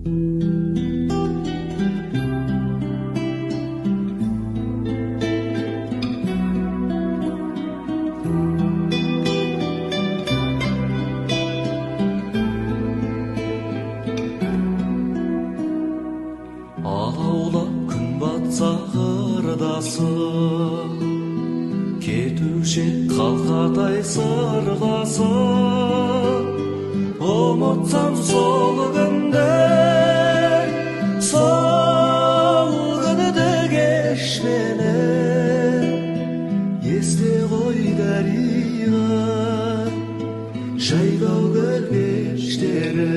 Алаулап күн батса қырдасы, кетуші қалқадай сырласы. Ұмытсам сол күнді, сол күні де кеш мені. Есте ғой дариға, жайлау кештері.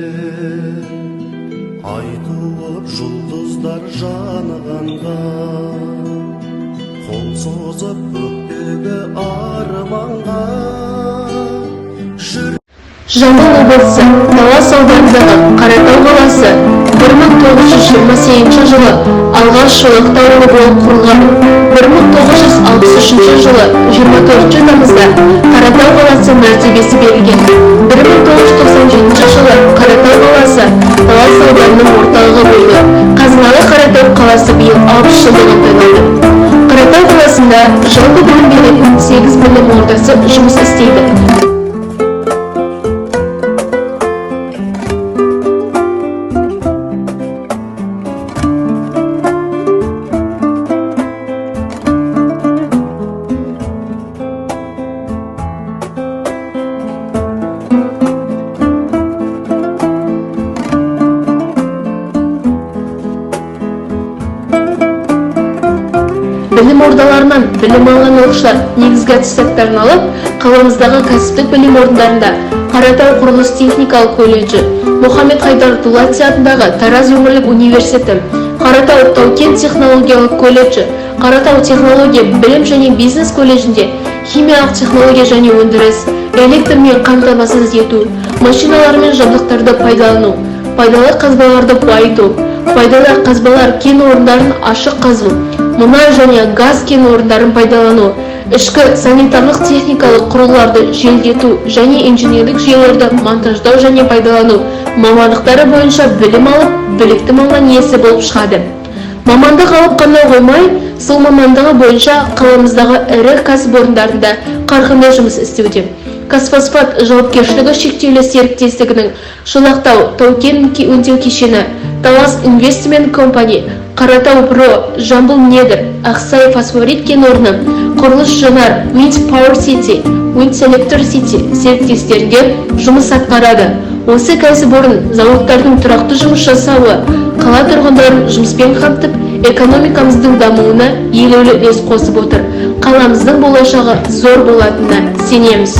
Ай туып жұлдыздар жанғанға, қол созып өктегі арманға. Жамбыл облысы Талас ауданындағы Қаратау қаласы 1928 жылы алғаш шолақты ауылы болып құрылған. 1963 жылы 24 тамызда Қаратау қаласы мәртебесі берілген. 1997 жылы Қаратау қаласы Талас ауданының орталығы болды. Қазыналы Қаратау қаласы биыл 60 жылдығын тойлады. Қаратау қаласында жалпы білім беретін 8 білім ордасы жұмыс істейді. Білім ордаларынан білім алған оқушылар негізгі аттестаттарын алып, қаламыздағы кәсіптік білім орындарында Қаратау құрылыс техникалық колледжі, Мұхаммед Хайдар Дулати атындағы Тараз өңірлік университеті, Қаратау тау-кен технологиялық колледжі, Қаратау технология білім және бизнес колледжінде химиялық технология және өндіріс, электрмен қамтамасыз ету, машиналар мен жабдықтарды пайдалану, пайдалы қазбаларды байыту, пайдалы қазбалар кен орындарын ашық қазу, мұнай және газ кен орындарын пайдалану, ішкі санитарлық техникалық құрылғыларды желдету және инженерлік жүйелерді монтаждау және пайдалану мамандықтары бойынша білім алып, білікті маман иесі болып шығады. Мамандық алып қана қоймай, сол мамандығы бойынша қаламыздағы ірі кәсіпорындарында қарқынды жұмыс істеуде. Қазфосфат жауапкершілігі шектеулі серіктестігінің Шолақтау тау-кен өңдеу кешені, Талас Инвестмент компани, Қаратау Про, Жамбыл Недр, Ақсай фосфорит кен орны, Құрылыс Жанар, Wind Power City, Wind Selector City серіктестерінде жұмыс атқарады. Осы кәсіпорын зауыттардың тұрақты жұмыс жасауы, қала тұрғындарын жұмыспен қамтып, экономикамыздың дамуына елеулі үлес қосып отыр. Қаламыздың болашағы зор болатынына сенеміз.